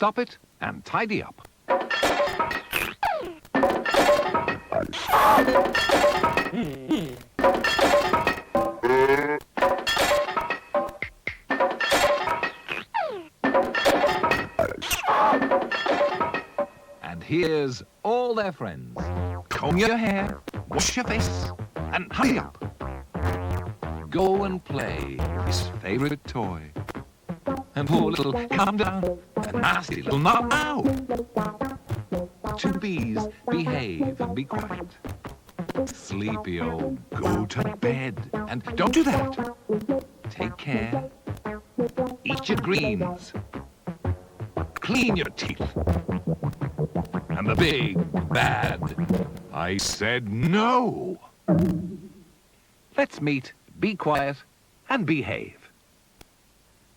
Stoppit and Tidyup. And here's all their friends. Comb your hair, wash your face, and hurry up. Go and play with his favorite toy. And poor little, calm down, a nasty little not now. Two bees, behave and be quiet. Sleepy old, go to bed. And don't do that. Take care. Eat your greens. Clean your teeth. And the big, bad, I said no. Let's meet, be quiet, and behave.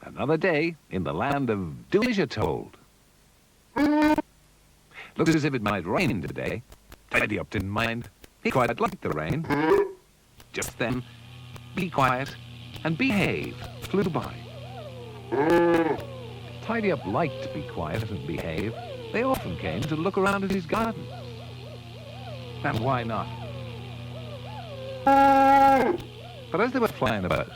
Another day in the land of do as you're told. Looks as if it might rain today. Tidyup didn't mind. He quite liked the rain. Just then, be quiet and behave flew by. Tidyup liked to be quiet and behave. They often came to look around at his garden. And why not? But as they were flying about,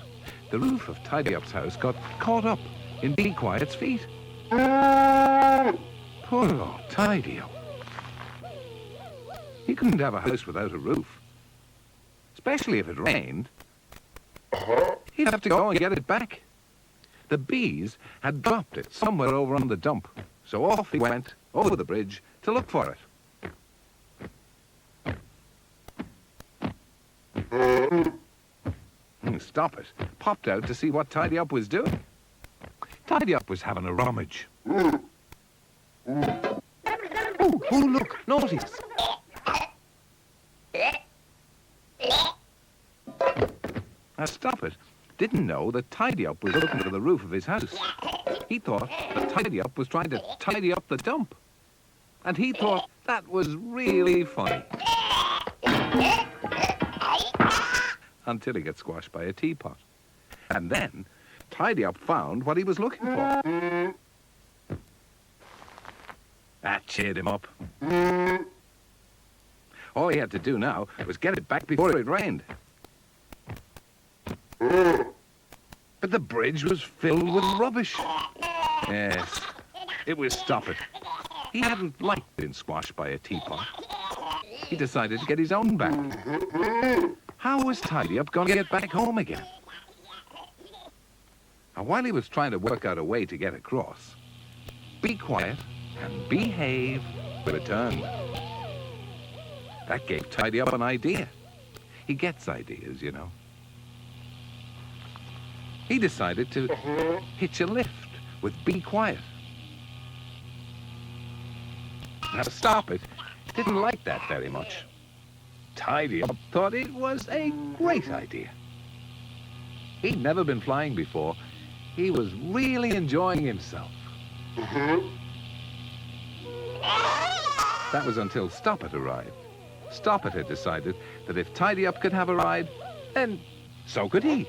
the roof of Tidyup's house got caught up in Be Quiet's feet. Poor old Tidyup. He couldn't have a house without a roof. Especially if it rained. He'd have to go and get it back. The bees had dropped it somewhere over on the dump, so off he went over the bridge to look for it. Stoppit popped out to see what Tidyup was doing. Tidyup was having a rummage. Oh, look, notice. Now Stoppit didn't know that Tidyup was looking for the roof of his house. He thought that Tidyup was trying to tidy up the dump. And he thought that was really funny. Until he got squashed by a teapot. And then Tidyup found what he was looking for. That cheered him up. All he had to do now was get it back before it rained. But the bridge was filled with rubbish. Yes, it was Stoppit. He hadn't liked being squashed by a teapot. He decided to get his own back. How was Tidyup going to get back home again? Now, while he was trying to work out a way to get across, Be Quiet and Behave returned. That gave Tidyup an idea. He gets ideas, you know. He decided to hitch a lift with Be Quiet. Now, Stoppit didn't like that very much. Tidyup thought it was a great idea. He'd never been flying before. He was really enjoying himself. That was until Stoppit arrived. Stoppit had decided that if Tidyup could have a ride, then so could he.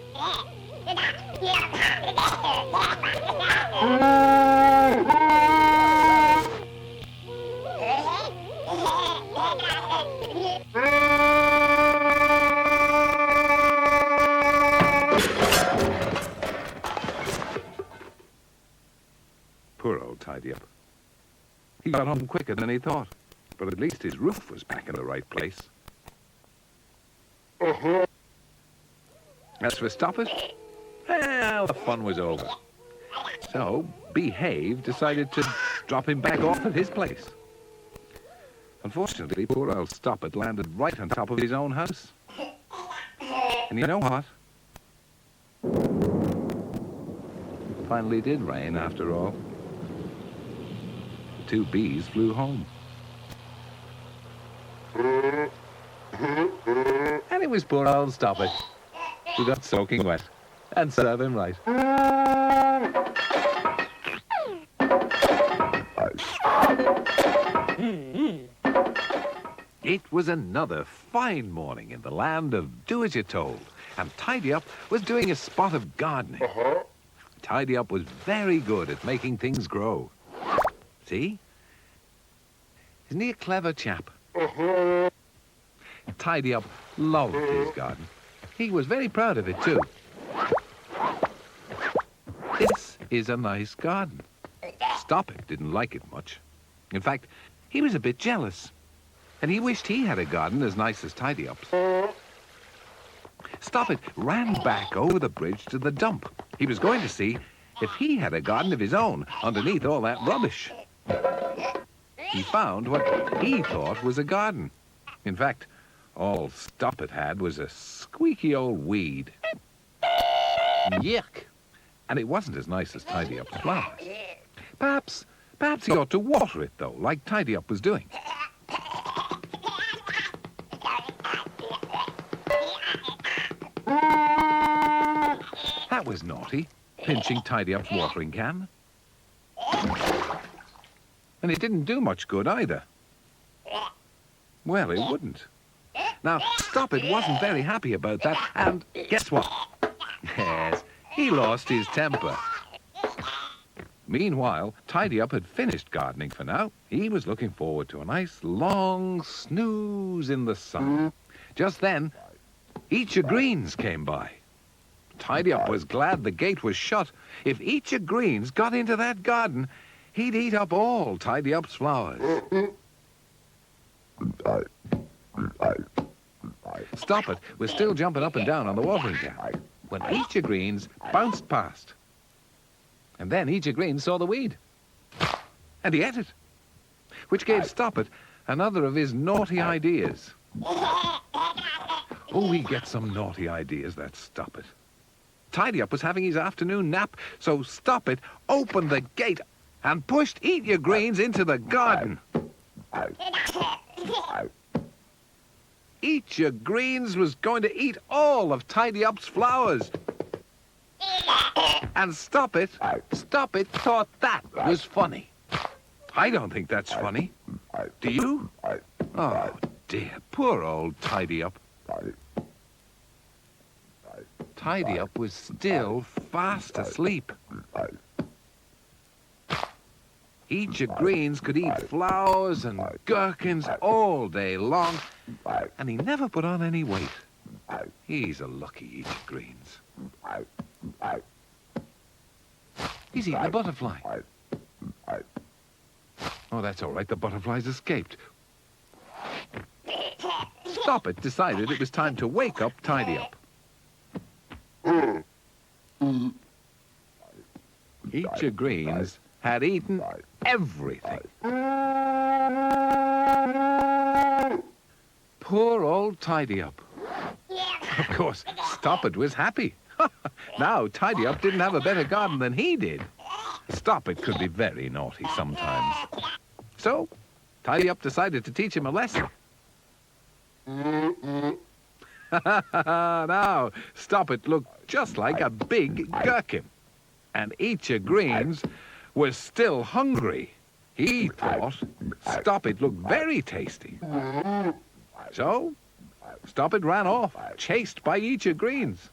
Poor old Tidyup. He got home quicker than he thought, but at least his roof was back in the right place. As for Stoppit, well, the fun was over. So, Behave decided to drop him back off at his place. Unfortunately, poor old Stoppit landed right on top of his own house. And you know what? It finally did rain after all. The two bees flew home. And it was poor old Stoppit who got soaking wet. And serve him right. It was another fine morning in the land of do as you're told, and Tidyup was doing a spot of gardening. Tidyup was very good at making things grow. See? Isn't he a clever chap? Tidyup loved his garden. He was very proud of it too. This is a nice garden. Stoppit didn't like it much. In fact, he was a bit jealous. And he wished he had a garden as nice as Tidyup's. Stoppit ran back over the bridge to the dump. He was going to see if he had a garden of his own underneath all that rubbish. He found what he thought was a garden. In fact, all Stoppit had was a squeaky old weed. Yuck! And it wasn't as nice as Tidyup's flowers. Perhaps he ought to water it, though, like Tidyup was doing. That was naughty, pinching Tidyup's watering can. And it didn't do much good either. Well, it wouldn't. Now, Stoppit wasn't very happy about that, and guess what? Yes, he lost his temper. Meanwhile, Tidyup had finished gardening for now. He was looking forward to a nice long snooze in the sun. Just then, Each of Greens came by. Tidyup was glad the gate was shut. If Each of Greens got into that garden, he'd eat up all Tidyup's flowers. Stoppit was still jumping up and down on the watering can when Each of Greens bounced past. And then Each of Greens saw the weed. And he ate it, which gave Stoppit another of his naughty ideas. Oh, he gets some naughty ideas, that Stoppit. Tidyup was having his afternoon nap, so Stoppit opened the gate and pushed Eat Your Greens into the garden. Eat Your Greens was going to eat all of Tidyup's flowers. And Stoppit thought that was funny. I don't think that's funny. Do you? Oh, dear, poor old Tidyup. Tidyup was still fast asleep. Each of Greens could eat flowers and gherkins all day long, and he never put on any weight. He's a lucky Each of Greens. He's eating a butterfly. Oh, that's all right. The butterfly's escaped. Stoppit decided it was time to wake up Tidyup. Each of Greens had eaten everything. Poor old Tidyup. Of course, Stoppit was happy. Now, Tidyup didn't have a better garden than he did. Stoppit could be very naughty sometimes. So, Tidyup decided to teach him a lesson. Now, Stoppit looked just like a big gherkin. And Each of Greens was still hungry. He thought Stoppit looked very tasty. So, Stoppit ran off, chased by Each of Greens.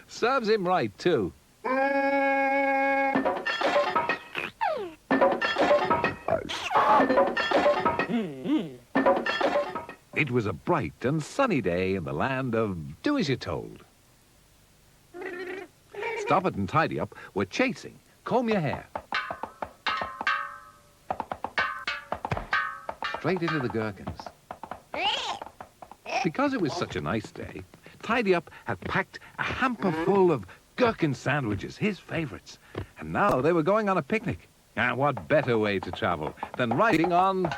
Serves him right, too. It was a bright and sunny day in the land of Do As You're Told. Stoppit and Tidyup were chasing Comb Your Hair. Straight into the gherkins. Because it was such a nice day, Tidyup had packed a hamper full of gherkin sandwiches, his favorites. And now they were going on a picnic. And what better way to travel than riding on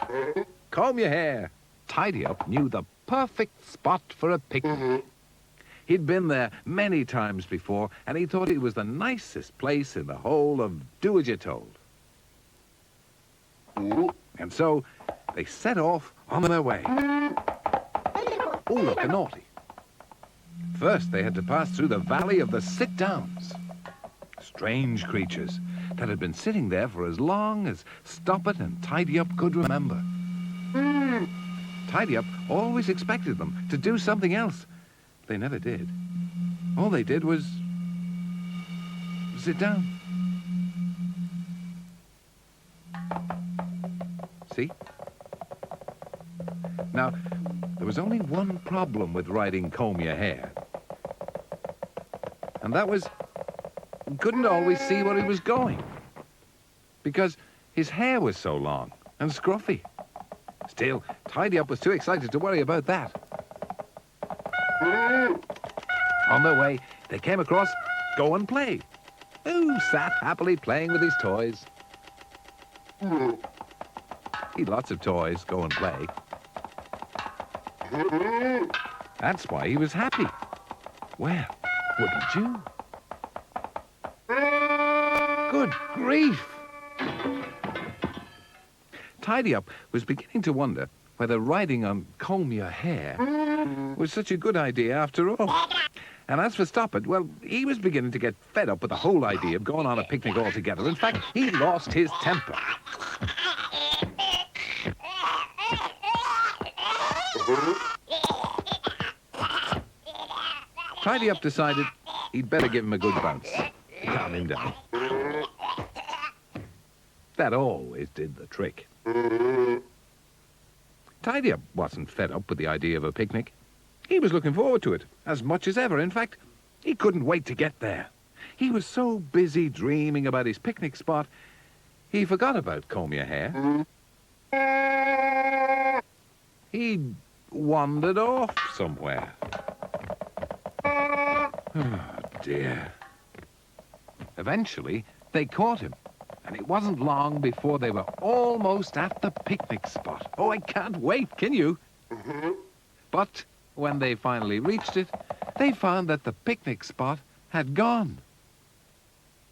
Comb Your Hair? Tidyup knew the perfect spot for a picnic. He'd been there many times before, and he thought it was the nicest place in the whole of Do As You're Told. And so they set off on their way. Oh, look, a naughty. First, they had to pass through the valley of the sit-downs. Strange creatures that had been sitting there for as long as Stoppit and Tidyup could remember. Tidyup always expected them to do something else. They never did. All they did was sit down. see? Now, there was only one problem with riding Comb Your Hair. And that was, he couldn't always see where he was going. Because his hair was so long and scruffy. Still, Tidyup was too excited to worry about that. On their way, they came across Go and Play, who sat happily playing with his toys. He'd lots of toys, Go and Play. That's why he was happy. Well, wouldn't you? Good grief! Tidyup was beginning to wonder whether riding on Comb Your Hair was such a good idea after all. And as for Stoppit, well, he was beginning to get fed up with the whole idea of going on a picnic altogether. In fact, he lost his temper. Tidyup decided he'd better give him a good bounce to calm him down. That always did the trick. Tidyup wasn't fed up with the idea of a picnic. He was looking forward to it as much as ever. In fact, he couldn't wait to get there. He was so busy dreaming about his picnic spot, he forgot about Comb Your Hair. He'd wandered off somewhere. Oh, dear. Eventually, they caught him. And it wasn't long before they were almost at the picnic spot. Oh, I can't wait, can you? But when they finally reached it, they found that the picnic spot had gone.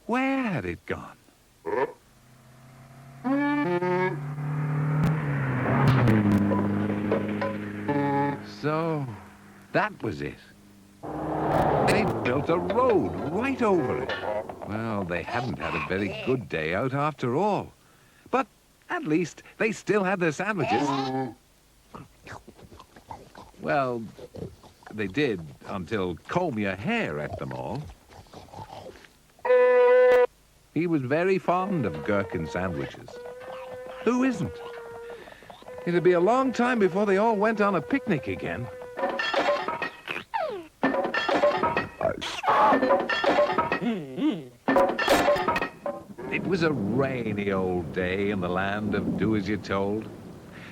Where had it gone? So, that was it. They built a road right over it. Well, they hadn't had a very good day out after all. But at least they still had their sandwiches. Well, they did until Comb Your Hair ate them all. He was very fond of gherkin sandwiches. Who isn't? It'd be a long time before they all went on a picnic again. It was a rainy old day in the land of do-as-you're-told.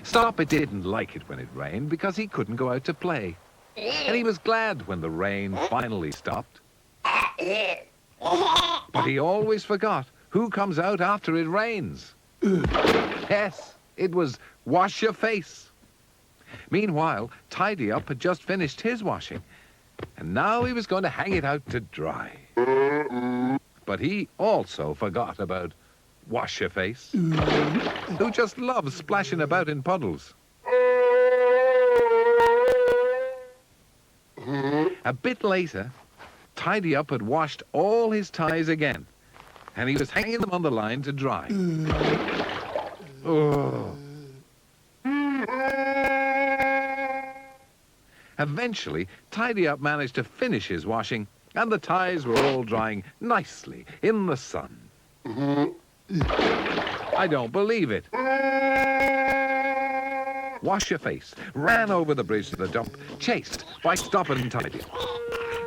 Stoppit didn't like it when it rained because he couldn't go out to play. And he was glad when the rain finally stopped. But he always forgot who comes out after it rains. Yes, it was Wash Your Face. Meanwhile, Tidyup had just finished his washing, and now he was going to hang it out to dry. But he also forgot about Wash Your Face, who just loves splashing about in puddles. A bit later, Tidyup had washed all his ties again, and he was hanging them on the line to dry. Oh. Eventually, Tidyup managed to finish his washing, and the ties were all drying nicely in the sun. I don't believe it. Wash Your Face ran over the bridge to the dump, chased by Stoppit and Tidyup.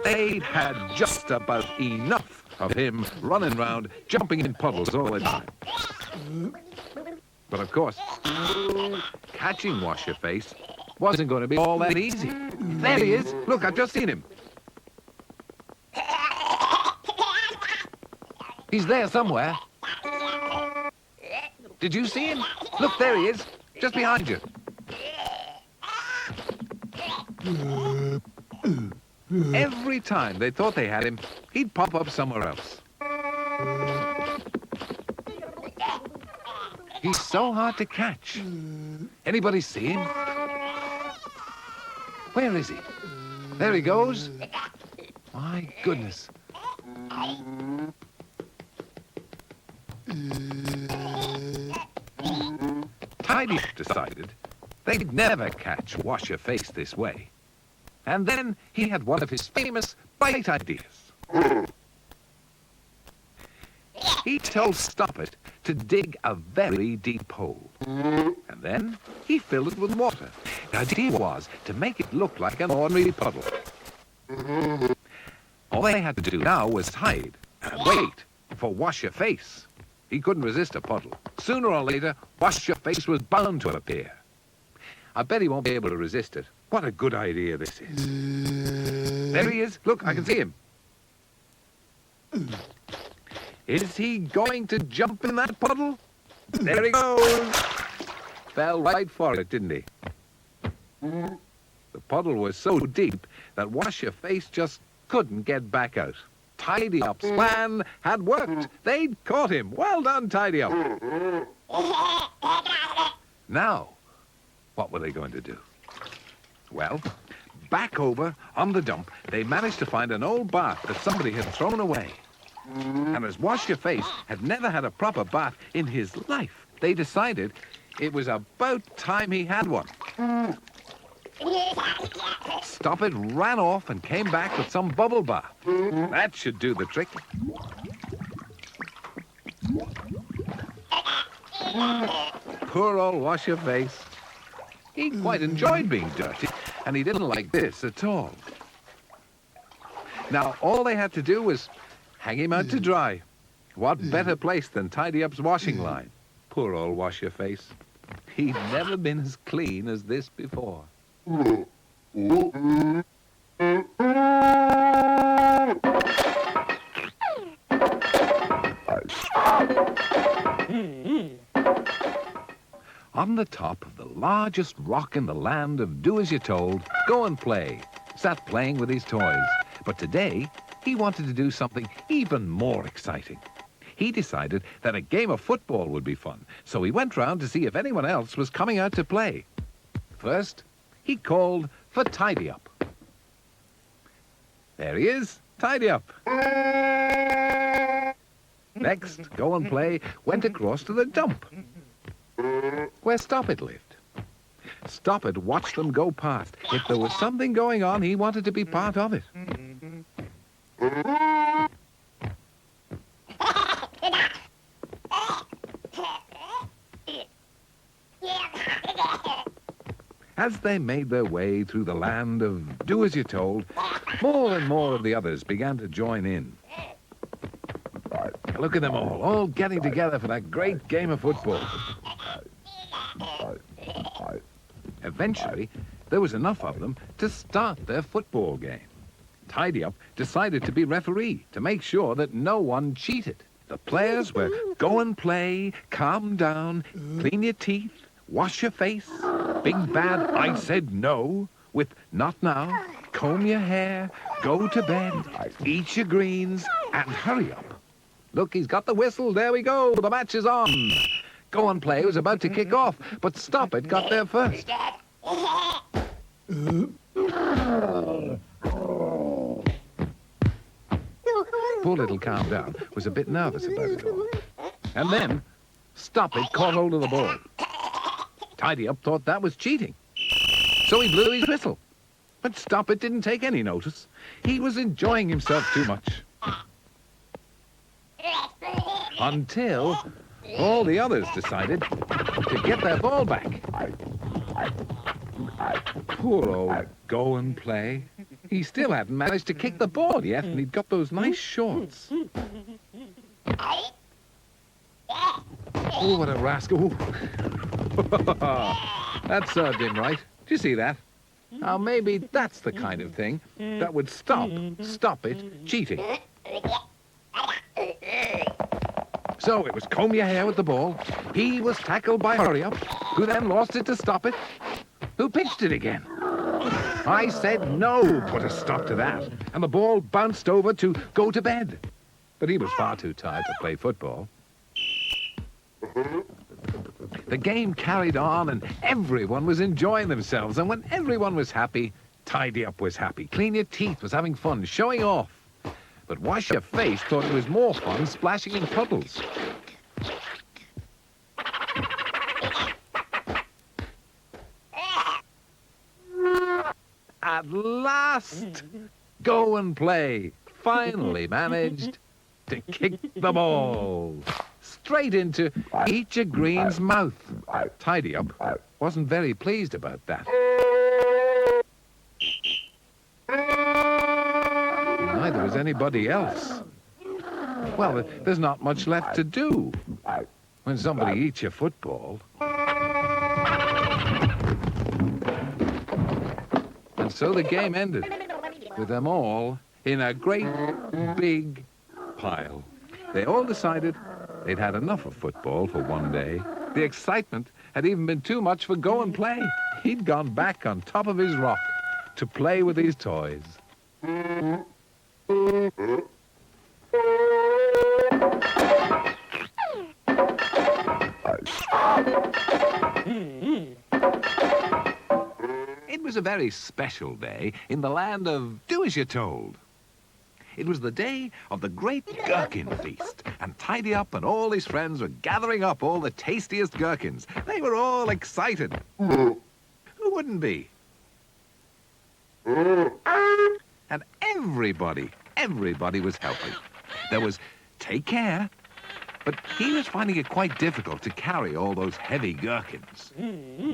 They'd had just about enough of him running round, jumping in puddles all the time. But of course, catching Wash Your Face wasn't going to be all that easy. There he is. Look, I've just seen him. He's there somewhere. Did you see him? Look, there he is, just behind you. Every time they thought they had him, he'd pop up somewhere else. He's so hard to catch. Anybody see him? Where is he? There he goes. My goodness. Tidyup decided they'd never catch Wash Your Face this way. And then he had one of his famous bright ideas. He told Stoppit to dig a very deep hole. And then he filled it with water. The idea was to make it look like an ordinary puddle. All they had to do now was hide and wait for Wash Your Face. He couldn't resist a puddle. Sooner or later, Wash Your Face was bound to appear. I bet he won't be able to resist it. What a good idea this is. There he is. Look, I can see him. Is he going to jump in that puddle? There he goes. Fell right for it, didn't he? The puddle was so deep that Wash Your Face just couldn't get back out. Tidy-Up's plan had worked. They'd caught him. Well done, Tidy-Up. Now, what were they going to do? Well, back over on the dump, they managed to find an old bath that somebody had thrown away. And as Wash Your Face had never had a proper bath in his life, they decided it was about time he had one. Stoppit ran off and came back with some bubble bath. That should do the trick. Poor old Wash Your Face. He quite enjoyed being dirty, and he didn't like this at all. Now, all they had to do was hang him out to dry. What better place than Tidy-Up's washing line? Poor old Wash Your Face. He'd never been as clean as this before. On the top of the largest rock in the land of do-as-you're-told, Go and Play sat playing with his toys. But today, he wanted to do something even more exciting. He decided that a game of football would be fun, so he went round to see if anyone else was coming out to play. First, he called for Tidy-Up. There he is, Tidy-Up. Next, Go and Play went across to the dump, where Stoppit lived. Stoppit watched them go past. If there was something going on, he wanted to be part of it. As they made their way through the land of do-as-you're-told, more and more of the others began to join in. Look at them all getting together for that great game of football. Eventually, there was enough of them to start their football game. Tidy-Up decided to be referee to make sure that no one cheated. The players were Go and Play, Calm Down, Clean Your Teeth, Wash Your Face, Big Bad I Said No, with Not Now, Comb Your Hair, Go to Bed, Eat Your Greens, and Hurry Up. Look, he's got the whistle. There we go. The match is on. Go and Play was about to kick off, but Stoppit got there first. Poor little Calm Down was a bit nervous about it all. And then Stoppit caught hold of the ball. Tidy-Up thought that was cheating, so he blew his whistle. But Stoppit didn't take any notice. He was enjoying himself too much. Until all the others decided to get their ball back. Poor old Go and Play. He still hadn't managed to kick the ball yet, and he'd got those nice shorts. Oh, what a rascal. That served him right. Did you see that? Now, maybe that's the kind of thing that would stop Stoppit cheating. So it was Comb Your Hair with the ball. He was tackled by Hurry Up, who then lost it to Stoppit, who pitched it again. I Said No put a stop to that, and the ball bounced over to Go to Bed. But he was far too tired to play football. The game carried on, and everyone was enjoying themselves. And when everyone was happy, Tidy-Up was happy. Clean Your Teeth was having fun, showing off. But Wash Your Face thought it was more fun splashing in puddles. At last, Go and Play finally managed to kick the ball. straight into each of Green's mouth. Tidyup wasn't very pleased about that. Neither was anybody else. Well, there's not much left to do when somebody eats your football. And so the game ended with them all in a great big pile. They all decided they'd had enough of football for one day. The excitement had even been too much for Go and Play. He'd gone back on top of his rock to play with his toys. It was a very special day in the land of Do As You're Told. It was the day of the great gherkin feast, and Tidyup and all his friends were gathering up all the tastiest gherkins. They were all excited. Who wouldn't be? And everybody was helping. There was Take Care, but he was finding it quite difficult to carry all those heavy gherkins.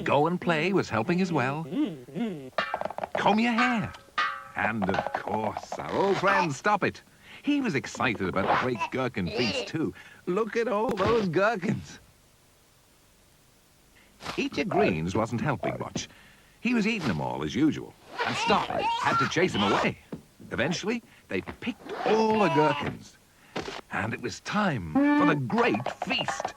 Go and Play was helping as well. Comb Your Hair. And, of course, our old friend Stoppit. He was excited about the great gherkin feast, too. Look at all those gherkins. Each of Green's wasn't helping much. He was eating them all, as usual. And Stoppit had to chase him away. Eventually, they picked all the gherkins. And it was time for the great feast.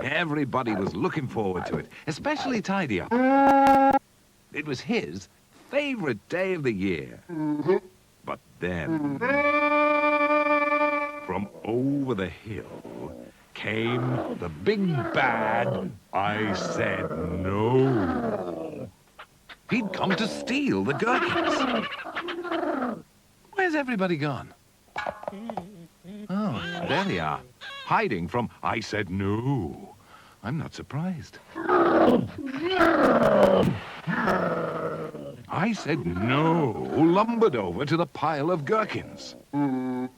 Everybody was looking forward to it, especially Tidyup. It was his favorite day of the year. But then, from over the hill came the big bad I Said No. He'd come to steal the gherkins. Where's everybody gone? Oh, there they are, hiding from I Said No. I'm not surprised. I Said No lumbered over to the pile of gherkins. It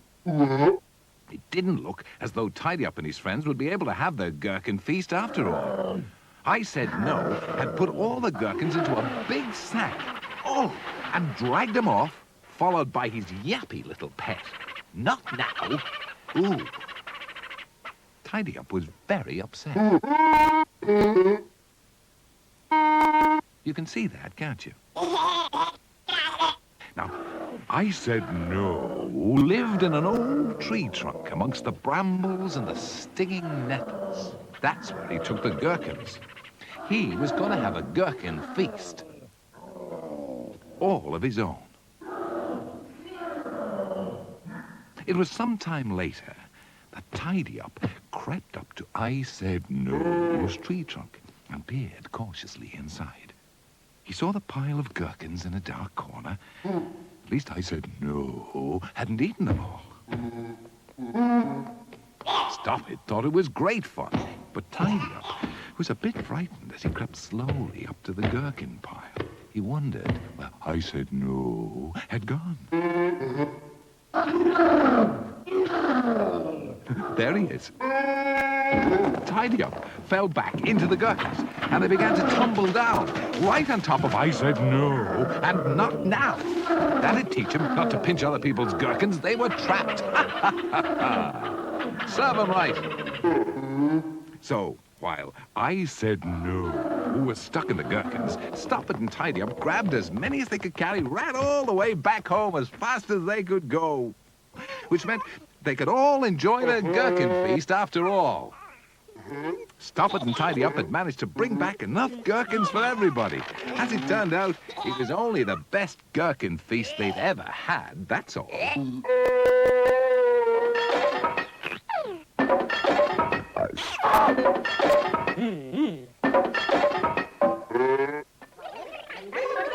didn't look as though Tidyup and his friends would be able to have their gherkin feast after all. I Said No had put all the gherkins into a big sack. Oh, and dragged them off, followed by his yappy little pet. Not now. Ooh. Tidyup was very upset. You can see that, can't you? Now, I Said No lived in an old tree trunk amongst the brambles and the stinging nettles. That's where he took the gherkins. He was going to have a gherkin feast. All of his own. It was some time later that Tidyup crept up to I Said No's tree trunk and peered cautiously inside. He saw the pile of gherkins in a dark corner. At least I Said No hadn't eaten them all. Stoppit thought it was great fun, but Tidyup was a bit frightened as he crept slowly up to the gherkin pile. He wondered where I Said No had gone. There he is. Tidyup fell back into the gherkins, and they began to tumble down, right on top of I Said No, and not now. That'd teach him not to pinch other people's gherkins. They were trapped. Serve 'em right. So, while I Said No was stuck in the gherkins, Stoppit and Tidyup grabbed as many as they could carry, ran all the way back home as fast as they could go, which meant they could all enjoy their gherkin feast after all. Stoppit and Tidyup had managed to bring back enough gherkins for everybody. As it turned out, it was only the best gherkin feast they'd ever had, that's all.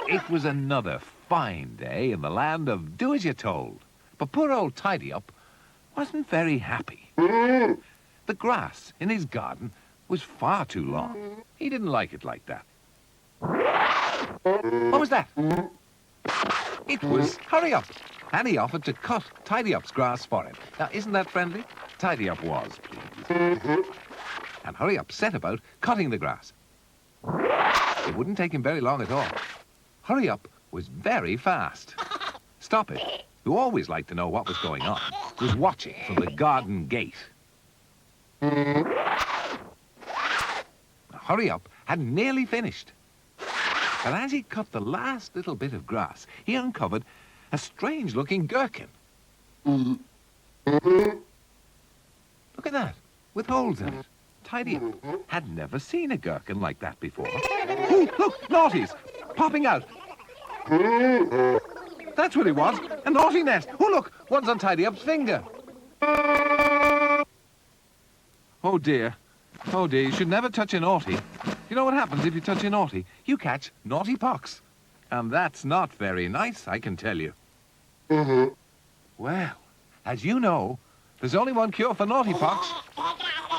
It was another fine day in the land of Do As You're Told. But poor old Tidyup wasn't very happy. The grass in his garden was far too long. He didn't like it like that. What was that? It was Hurry Up. and he offered to cut Tidy-Up's grass for him. Now, isn't that friendly? Tidy-Up was pleased. And Hurry-Up set about cutting the grass. It wouldn't take him very long at all. Hurry-Up was very fast. Stoppit, who always liked to know what was going on, was watching from the garden gate. Hurry-Up had nearly finished. But as he cut the last little bit of grass, he uncovered a strange-looking gherkin. Look at that, with holes in it. Tidy-Up had never seen a gherkin like that before. Oh, look, Naughty's popping out. That's what it was, a naughty nest. Oh, look, one's on Tidy-Up's finger. Oh, dear. Oh, dear, you should never touch a naughty. You know what happens if you touch a naughty? You catch naughty pox. And that's not very nice, I can tell you. Well, as you know, there's only one cure for naughty pox,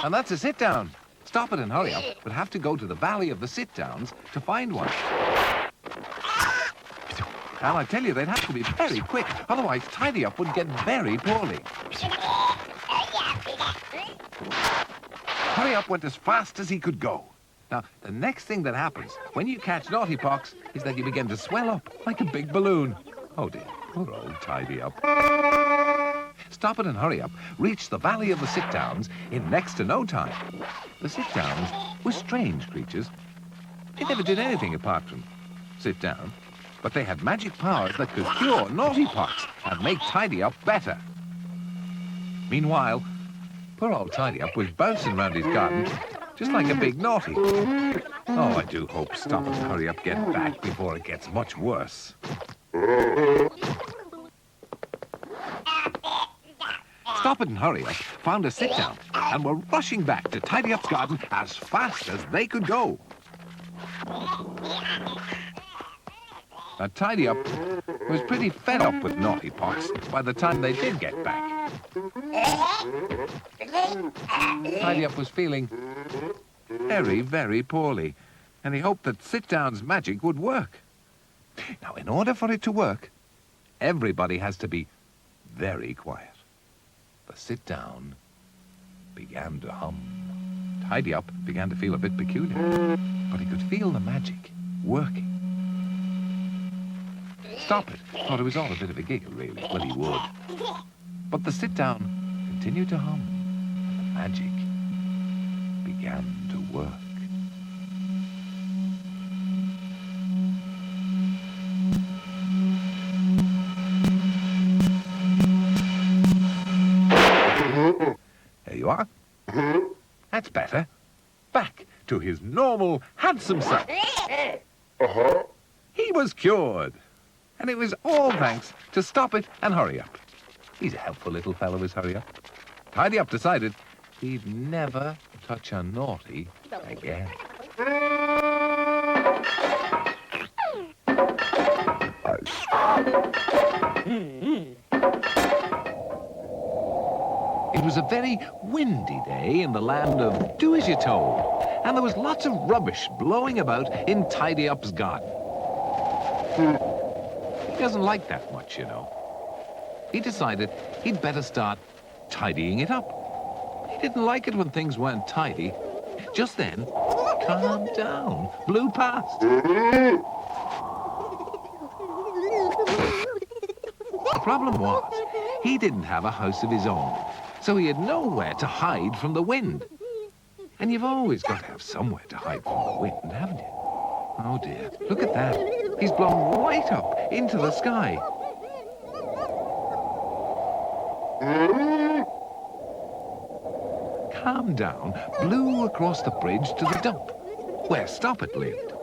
and that's a sit-down. Stoppit and Hurry-Up would have to go to the Valley of the Sit-Downs to find one. And I tell you, they'd have to be very quick, otherwise Tidy-Up would get very poorly. Hurry-Up went as fast as he could go. Now, the next thing that happens when you catch naughty pox is that you begin to swell up like a big balloon. Oh dear, poor old Tidy-Up. Stoppit and Hurry-Up reached the Valley of the Sit-Downs in next to no time. The Sit-Downs were strange creatures. They never did anything apart from sit down, but they had magic powers that could cure naughty pox and make Tidy-Up better. Meanwhile, poor old Tidy-Up was bouncing round his garden just like a big naughty. Oh, I do hope Stoppit and Hurry-Up get back before it gets much worse. Stoppit and Hurry-Up found a sit-down and were rushing back to Tidy-Up's garden as fast as they could go. Now, Tidy-Up was pretty fed up with naughty pox by the time they did get back. Tidy-Up was feeling very, very poorly, and he hoped that sit-down's magic would work. Now, in order for it to work, everybody has to be very quiet. The sit-down began to hum. Tidy-Up began to feel a bit peculiar, but he could feel the magic working. Stoppit thought it was all a bit of a giggle, really. Well, he would. But the sit-down continued to hum, and the magic began to work. There you are. That's better. Back to his normal, handsome self. He was cured. And it was all thanks to Stoppit and Hurry-Up. He's a helpful little fellow, is Hurry-Up. Tidy-Up decided he'd never touch a naughty again. It was a very windy day in the land of Do-As-You-Told, and there was lots of rubbish blowing about in Tidy-Up's garden. He doesn't like that much, you know. He decided he'd better start tidying it up. He didn't like it when things weren't tidy. Just then, Calm Down blew past. The problem was, he didn't have a house of his own, so he had nowhere to hide from the wind. And you've always got to have somewhere to hide from the wind, haven't you? Oh dear, look at that. He's blown right up into the sky. Calm Down blew across the bridge to the dump, where Stoppit lived.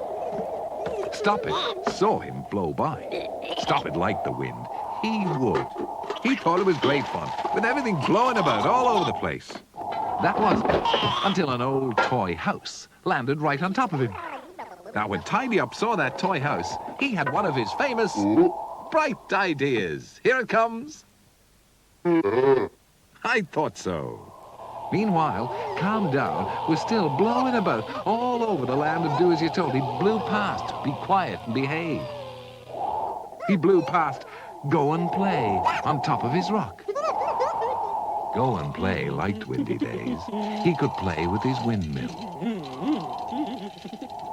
Stoppit saw him blow by. Stoppit liked the wind. He would. He thought it was great fun, with everything blowing about all over the place. That was until an old toy house landed right on top of him. Now, when Tidy-Up saw that toy house, he had one of his famous bright ideas. Here it comes. I thought so. Meanwhile, Calm Down was still blowing about all over the land of Do-As-You-Told. He blew past, Be Quiet and Behave. He blew past go and play on top of his rock. Go and Play liked windy days. He could play with his windmill.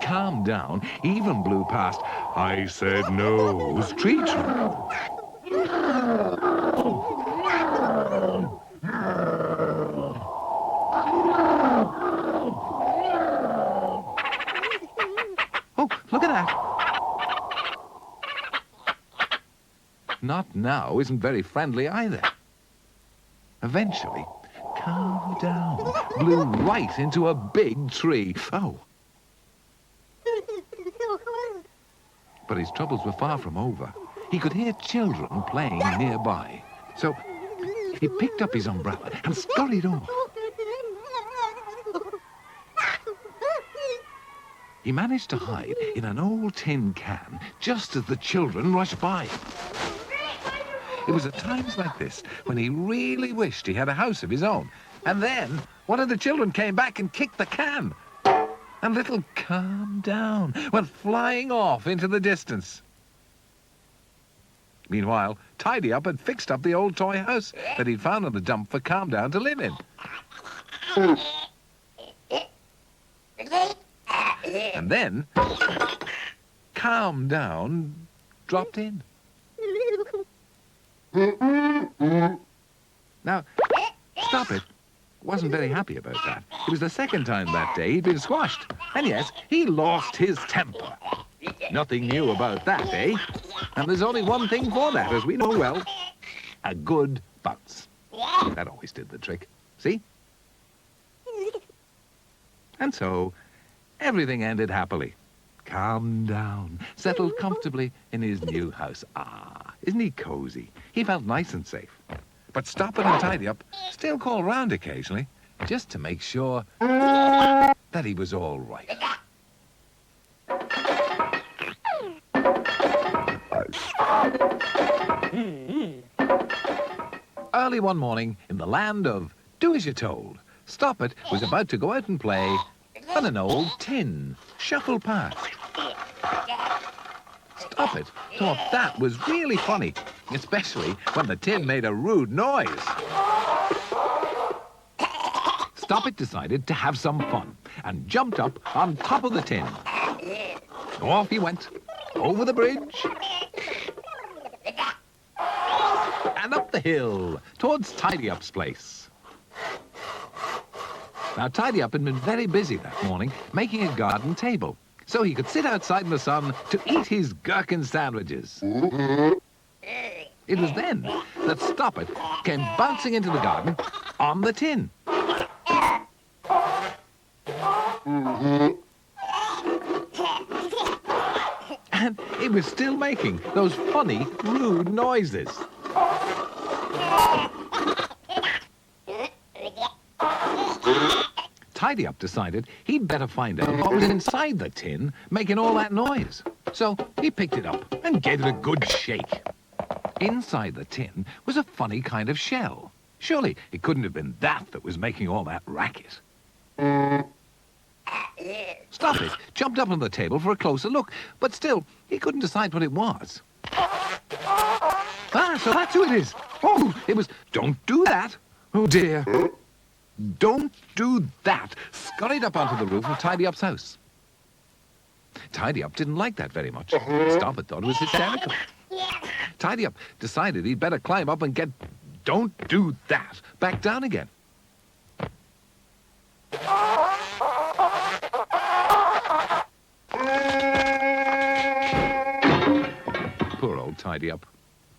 Calm Down even blew past I Said No's tree trunk. Oh, look at that. Not Now isn't very friendly either. Eventually, Calm Down blew right into a big tree. Oh. But his troubles were far from over. He could hear children playing nearby. So he picked up his umbrella and scurried off. He managed to hide in an old tin can just as the children rushed by. It was at times like this when he really wished he had a house of his own. And then one of the children came back and kicked the can. And little Calm Down went flying off into the distance. Meanwhile, Tidyup had fixed up the old toy house that he'd found on the dump for Calm Down to live in. And then Calm Down dropped in. Now, Stoppit wasn't very happy about that. It was the second time that day he'd been squashed. And yes, he lost his temper. Nothing new about that, eh? And there's only one thing for that, as we know well. A good bounce. That always did the trick. See? And so, everything ended happily. Calm Down, settled comfortably in his new house. Ah, isn't he cozy? He felt nice and safe. But Stoppit and Tidyup still called round occasionally, just to make sure that he was all right. Early one morning, in the land of Do As You're Told, Stoppit was about to go out and play on an old tin, shuffle past. Stoppit thought that was really funny, especially when the tin made a rude noise. Stoppit decided to have some fun and jumped up on top of the tin. Off he went, over the bridge, and up the hill towards Tidyup's place. Now, Tidyup had been very busy that morning making a garden table so he could sit outside in the sun to eat his gherkin sandwiches. It was then that Stoppit came bouncing into the garden on the tin. And it was still making those funny, rude noises. Tidyup decided he'd better find out what was inside the tin making all that noise. So he picked it up and gave it a good shake. Inside the tin was a funny kind of shell. Surely it couldn't have been that was making all that racket. Stoppit jumped up on the table for a closer look, but still, he couldn't decide what it was. Ah, so that's who it is. Oh, it was, don't do that. Oh, dear. Don't do that. Scurried up onto the roof of Tidyup's house. Tidyup didn't like that very much. Stoppit thought it was hysterical. Tidyup decided he'd better climb up and get don't do that back down again. Poor old Tidyup.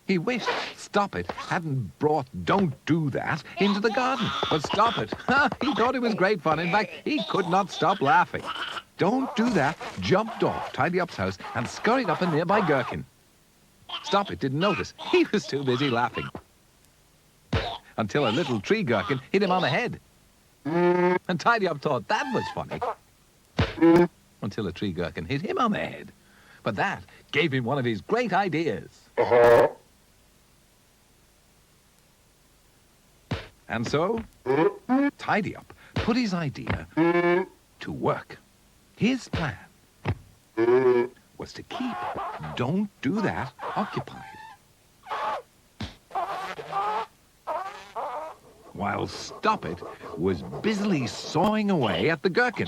He wished Stoppit hadn't brought Don't Do That into the garden. But Stoppit, he thought it was great fun. In fact, he could not stop laughing. Don't Do That jumped off Tidyup's house and scurried up a nearby gherkin. Stoppit didn't notice. He was too busy laughing. Until a little tree gherkin hit him on the head. And Tidyup thought that was funny. Until a tree gherkin hit him on the head. But that gave him one of his great ideas. And so, Tidyup put his idea to work. His plan was to keep Don't Do That occupied. while Stoppit was busily sawing away at the gherkin.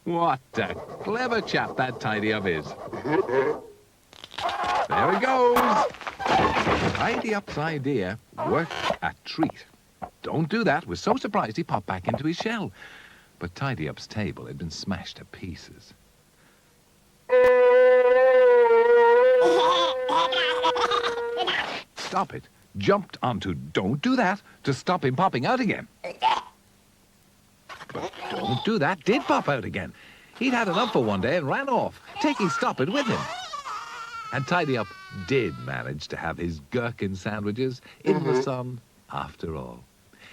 What a clever chap that Tidyup is. There he goes. Tidyup's idea worked a treat. Don't do that was so surprised he popped back into his shell. But Tidyup's table had been smashed to pieces. Stoppit jumped onto Don't Do That to stop him popping out again. But Don't Do That did pop out again. He'd had enough for one day and ran off, taking Stoppit with him. And Tidyup did manage to have his gherkin sandwiches in the sun after all.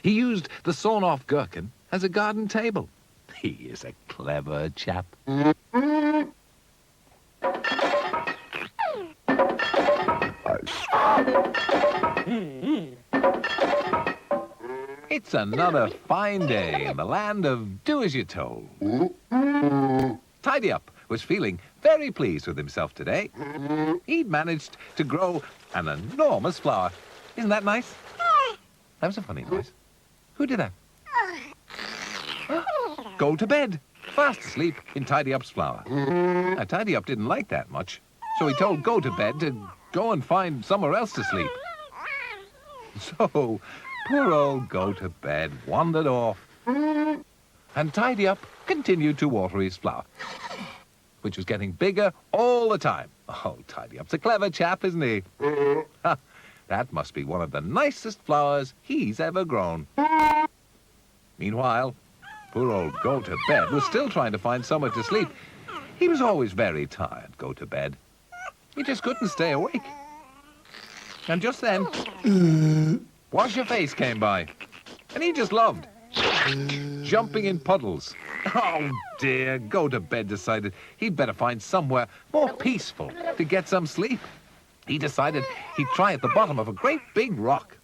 He used the sawn-off gherkin as a garden table. He is a clever chap. It's another fine day in the land of do-as-you're-told. Tidyup was feeling very pleased with himself today. He'd managed to grow an enormous flower. Isn't that nice? That was a funny noise. Who did that? Go to bed. Fast asleep in Tidyup's flower. Now, Tidyup didn't like that much, so he told Go to Bed to go and find somewhere else to sleep. So, poor old Go to Bed wandered off, and Tidyup continued to water his flower, which was getting bigger all the time. Oh, Tidyup's a clever chap, isn't he? That must be one of the nicest flowers he's ever grown. Meanwhile, poor old Go to Bed was still trying to find somewhere to sleep. He was always very tired, Go to Bed. He just couldn't stay awake. And just then, Wash Your Face came by, and he just loved jumping in puddles. Oh dear, Go to Bed decided he'd better find somewhere more peaceful to get some sleep. He decided he'd try at the bottom of a great big rock.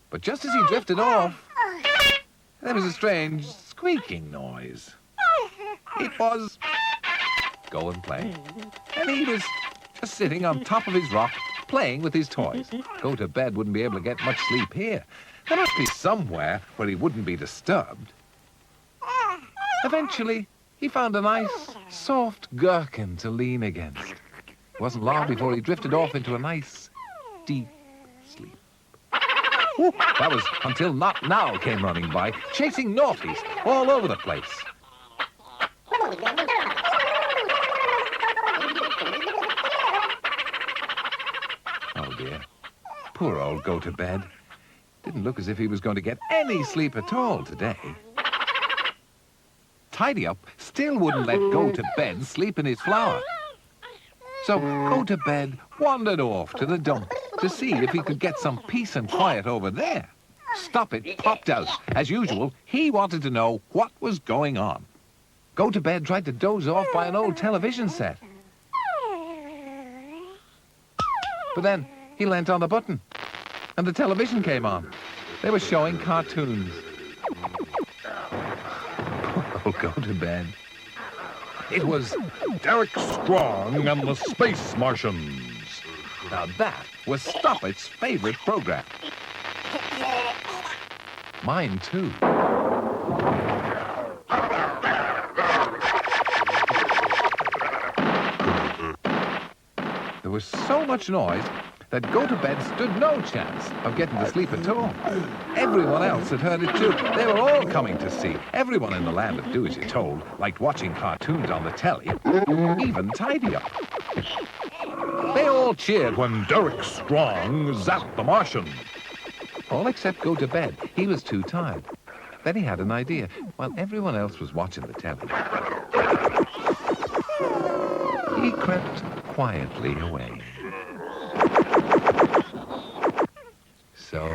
But just as he drifted off, there was a strange squeaking noise. It was Go and Play. And he was just sitting on top of his rock, playing with his toys. Go to Bed wouldn't be able to get much sleep here. There must be somewhere where he wouldn't be disturbed. Eventually, he found a nice, soft gherkin to lean against. It wasn't long before he drifted off into a nice, deep sleep. Ooh, that was until Not Now came running by, chasing naughties all over the place. Oh dear, poor old Go to Bed. Didn't look as if he was going to get any sleep at all today. Tidyup still wouldn't let Go to Bed sleep in his flower. So Go to Bed wandered off to the dump to see if he could get some peace and quiet over there. Stoppit popped out. As usual, he wanted to know what was going on. Go to Bed tried to doze off by an old television set. But then he leant on the button, and the television came on. They were showing cartoons. Oh, Go to Bed. It was Derek Strong and the Space Martians. Now that was Stoppit's favorite program. Mine too. There was so much noise that Go to Bed stood no chance of getting to sleep at all. Everyone else had heard it too. They were all coming to see. Everyone in the land of do-as-you're-told liked watching cartoons on the telly, even Tidyup. They all cheered when Derek Strong zapped the Martian. All except Go to Bed. He was too tired. Then he had an idea. While everyone else was watching the telly, he crept quietly away. So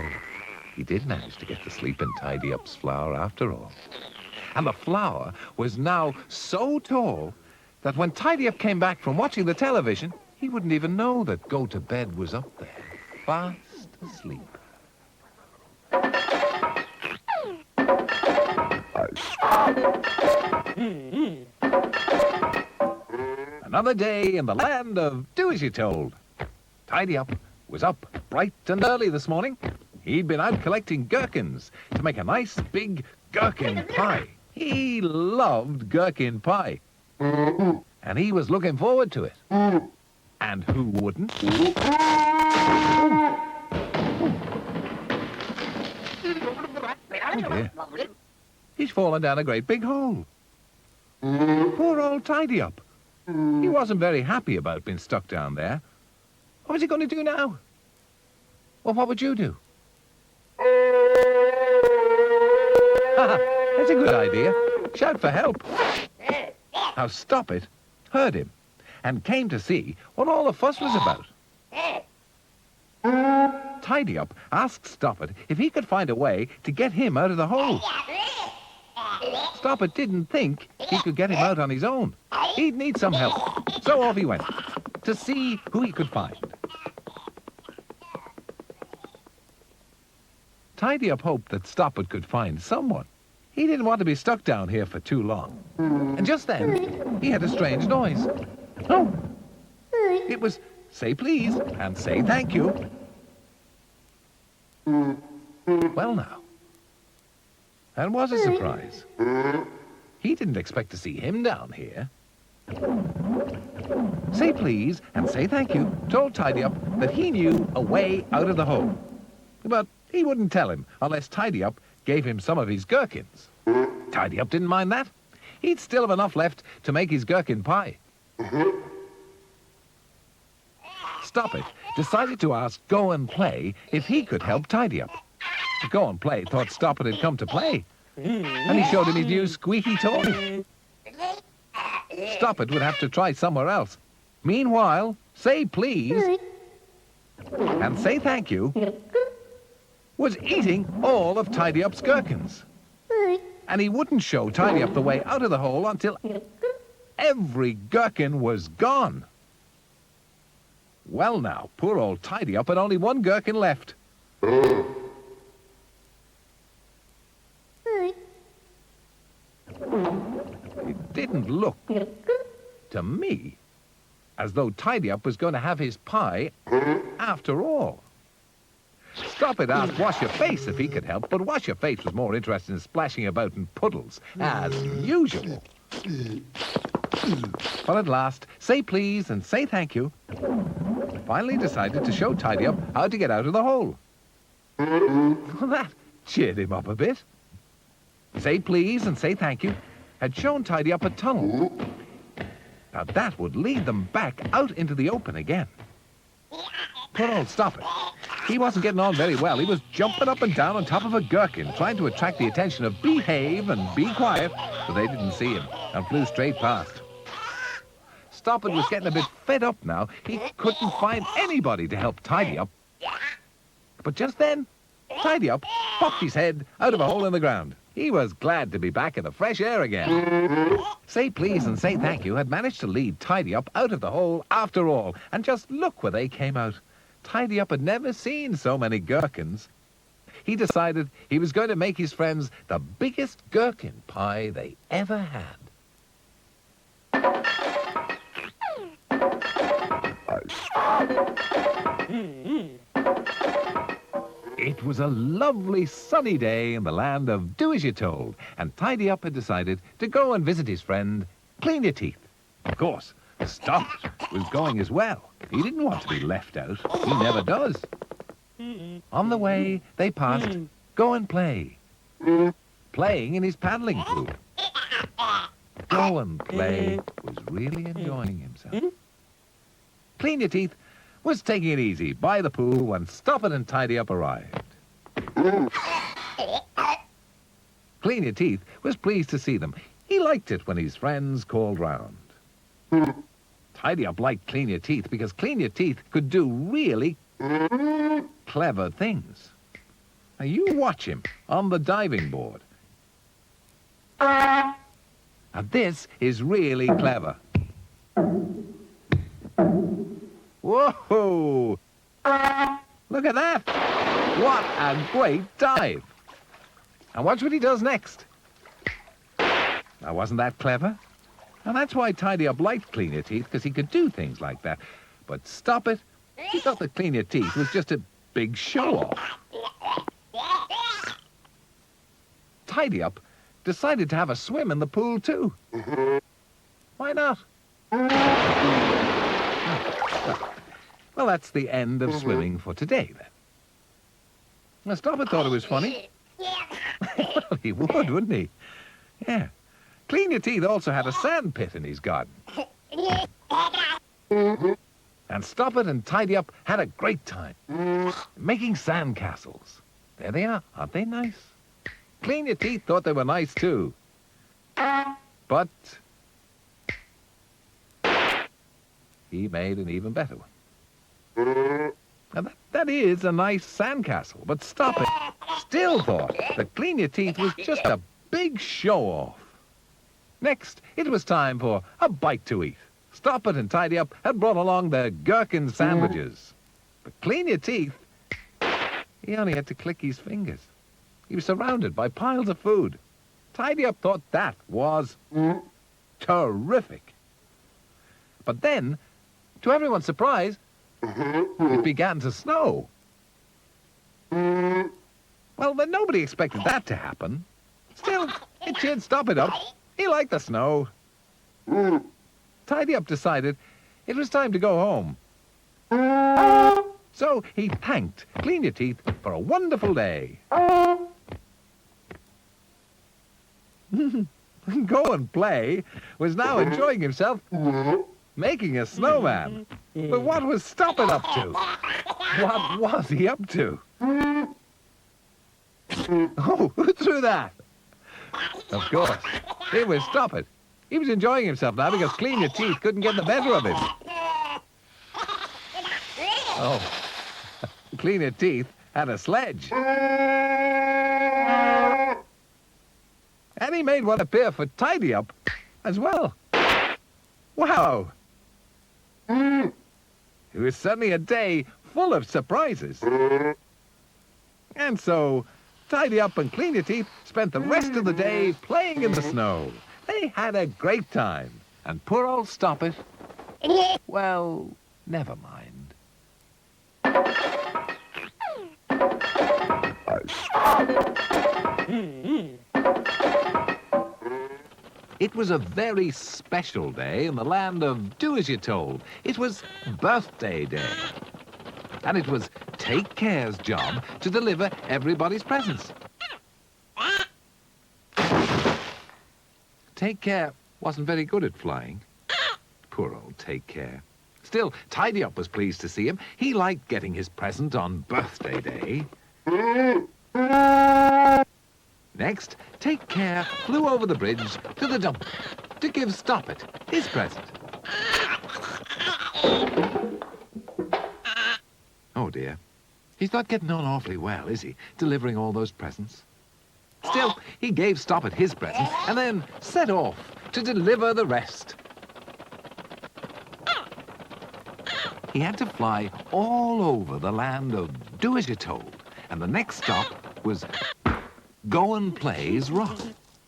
he did manage to get to sleep in Tidyup's flower after all. And the flower was now so tall that when Tidyup came back from watching the television, he wouldn't even know that Go to Bed was up there, fast asleep. Another day in the land of do-as-you're-told. Tidyup was up bright and early this morning. He'd been out collecting gherkins to make a nice big gherkin pie. He loved gherkin pie. And he was looking forward to it. And who wouldn't? Oh dear. He's fallen down a great big hole. Poor old Tidyup. He wasn't very happy about being stuck down there. What was he going to do now? Well, what would you do? That's a good idea. Shout for help. Now Stoppit heard him and came to see what all the fuss was about. Tidyup asked Stoppit if he could find a way to get him out of the hole. Stoppit didn't think he could get him out on his own. He'd need some help. So off he went to see who he could find. Tidyup hoped that Stoppit could find someone. He didn't want to be stuck down here for too long. And just then, he had a strange noise. Oh! It was say please and say thank you. Well now, that was a surprise. He didn't expect to see him down here. Say please and say thank you told Tidyup that he knew a way out of the hole. But he wouldn't tell him unless Tidyup gave him some of his gherkins. Tidyup didn't mind that. He'd still have enough left to make his gherkin pie. Stoppit decided to ask Go and Play if he could help Tidyup. Go and Play thought Stoppit had come to play, and he showed him his new squeaky toy. Stoppit would have to try somewhere else. Meanwhile, say please and say thank you was eating all of Tidyup's gherkins. And he wouldn't show Tidyup the way out of the hole until every gherkin was gone. Well now, poor old Tidyup had only one gherkin left. It didn't look, to me, as though Tidyup was going to have his pie after all. Stoppit asked Wash Your Face if he could help, but Wash Your Face was more interested in splashing about in puddles, as usual. But at last, Say Please and Say Thank You finally decided to show Tidyup how to get out of the hole. Well, that cheered him up a bit. Say Please and Say Thank You had shown Tidyup a tunnel. Now that would lead them back out into the open again. Poor old Stoppit. He wasn't getting on very well. He was jumping up and down on top of a gherkin, trying to attract the attention of Behave and Be Quiet, but they didn't see him and flew straight past. Stoppit was getting a bit fed up now. He couldn't find anybody to help Tidyup. But just then, Tidyup popped his head out of a hole in the ground. He was glad to be back in the fresh air again. Say Please and Say Thank You had managed to lead Tidyup out of the hole after all. And just look where they came out. Tidyup had never seen so many gherkins. He decided he was going to make his friends the biggest gherkin pie they ever had. It was a lovely sunny day in the land of Do As You're Told, and Tidyup had decided to go and visit his friend, Clean Your Teeth. Of course, Stoppit was going as well. He didn't want to be left out. He never does. On the way, they passed Go and Play, playing in his paddling pool. Go and Play was really enjoying himself. Clean Your Teeth was taking it easy by the pool when Stoppit and Tidyup arrived. Clean Your Teeth was pleased to see them. He liked it when his friends called round. Tidyup liked Clean Your Teeth because Clean Your Teeth could do really clever things. Now you watch him on the diving board. Now this is really clever. Whoa! Look at that! What a great dive! And watch what he does next. Now, wasn't that clever? And that's why Tidyup liked Clean Your Teeth, because he could do things like that. But Stoppit, he thought that Clean Your Teeth was just a big show-off. Tidyup decided to have a swim in the pool too. Why not? Well, that's the end of swimming for today, then. Now, Stoppit thought it was funny. Well, he would, wouldn't he? Yeah. Clean Your Teeth also had a sand pit in his garden. And Stoppit and Tidyup had a great time making sand castles. There they are. Aren't they nice? Clean Your Teeth thought they were nice, too. But he made an even better one. Now, that is a nice sandcastle, but Stoppit still thought that Clean Your Teeth was just a big show-off. Next, it was time for a bite to eat. Stoppit and Tidyup had brought along their gherkin sandwiches. But Clean Your Teeth, he only had to click his fingers. He was surrounded by piles of food. Tidyup thought that was terrific. But then, to everyone's surprise, it began to snow. Well, then nobody expected that to happen. Still, it cheered Stoppit up. He liked the snow. Tidyup decided it was time to go home. So he thanked Clean Your Teeth for a wonderful day. Go and Play was now enjoying himself making a snowman. But what was Stoppit up to? What was he up to? Oh, who threw that? Of course, it was Stoppit. He was enjoying himself now because Clean Your Teeth couldn't get the better of him. Oh, Clean Your Teeth had a sledge. And he made one appear for Tidyup as well. Wow! It was certainly a day full of surprises. And so, Tidyup and Clean Your Teeth spent the rest of the day playing in the snow. They had a great time. And poor old Stoppit, well, never mind. It was a very special day in the land of do as you're told. It was birthday day. And it was Take Care's job to deliver everybody's presents. Take Care wasn't very good at flying. Poor old Take Care. Still, Tidyup was pleased to see him. He liked getting his present on birthday day. Next, Take Care flew over the bridge to the dump to give Stoppit his present. Oh dear, he's not getting on awfully well, is he, delivering all those presents? Still, he gave Stoppit his present and then set off to deliver the rest. He had to fly all over the land of do as you're told, and the next stop was Go and Play's rock.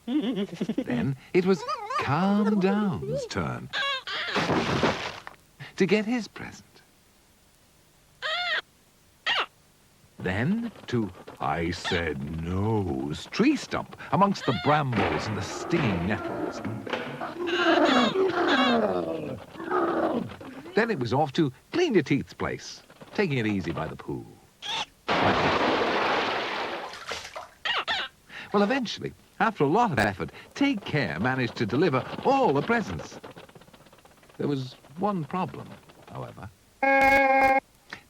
Then it was Calm Down's turn to get his present. Then to I Said No's tree stump amongst the brambles and the stinging nettles. Then it was off to Clean Your Teeth's place, taking it easy by the pool. Well, eventually, after a lot of effort, Take Care managed to deliver all the presents. There was one problem, however.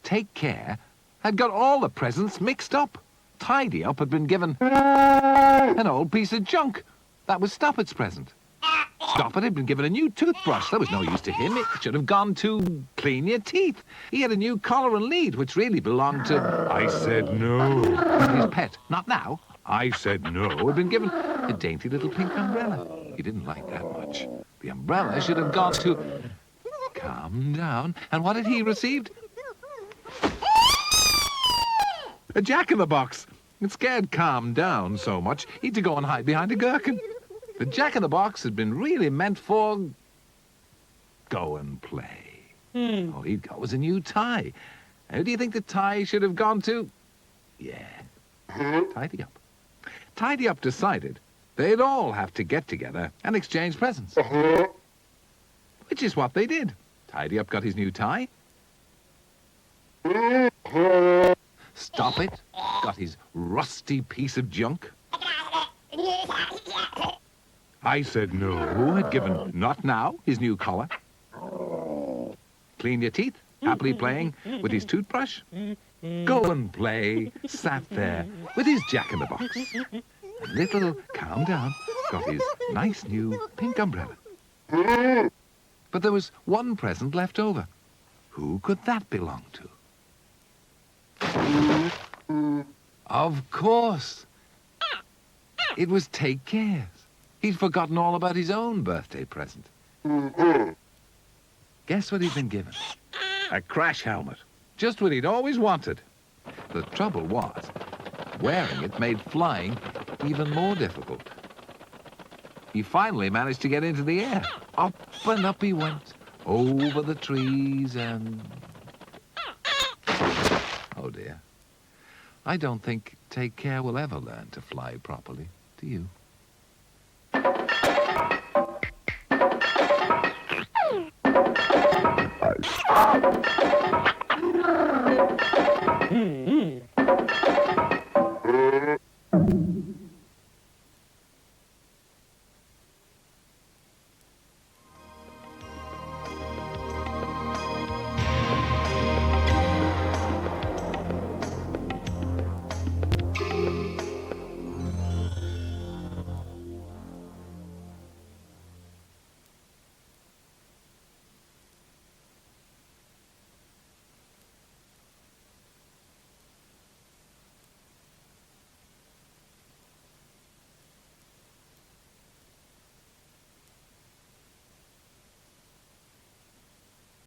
Take Care had got all the presents mixed up. Tidyup had been given an old piece of junk. That was Stoppit's present. Stoppit had been given a new toothbrush. That was no use to him. It should have gone to Clean Your Teeth. He had a new collar and lead, which really belonged to I Said No. His pet. Not now. I Said No had been given a dainty little pink umbrella. He didn't like that much. The umbrella should have gone to Calm Down. And what had he received? A jack-in-the-box. It scared Calm Down so much, he had to go and hide behind a gherkin. The jack-in-the-box had been really meant for Go and Play. All he'd got was a new tie. Who do you think the tie should have gone to? Yeah, Tidy Up. Tidy Up decided they'd all have to get together and exchange presents. Which is what they did. Tidy Up got his new tie. Stoppit got his rusty piece of junk. I Said No had given Not Now his new collar. Clean Your Teeth, happily playing with his toothbrush. Go and Play sat there with his jack-in-the-box. And little Calm Down got his nice new pink umbrella. But there was one present left over. Who could that belong to? Of course. It was Take Care's. He'd forgotten all about his own birthday present. Guess what he'd been given? A crash helmet. Just what he'd always wanted. The trouble was, wearing it made flying even more difficult. He finally managed to get into the air. Up and up he went, over the trees and... Oh dear. I don't think Take Care will ever learn to fly properly. Do you?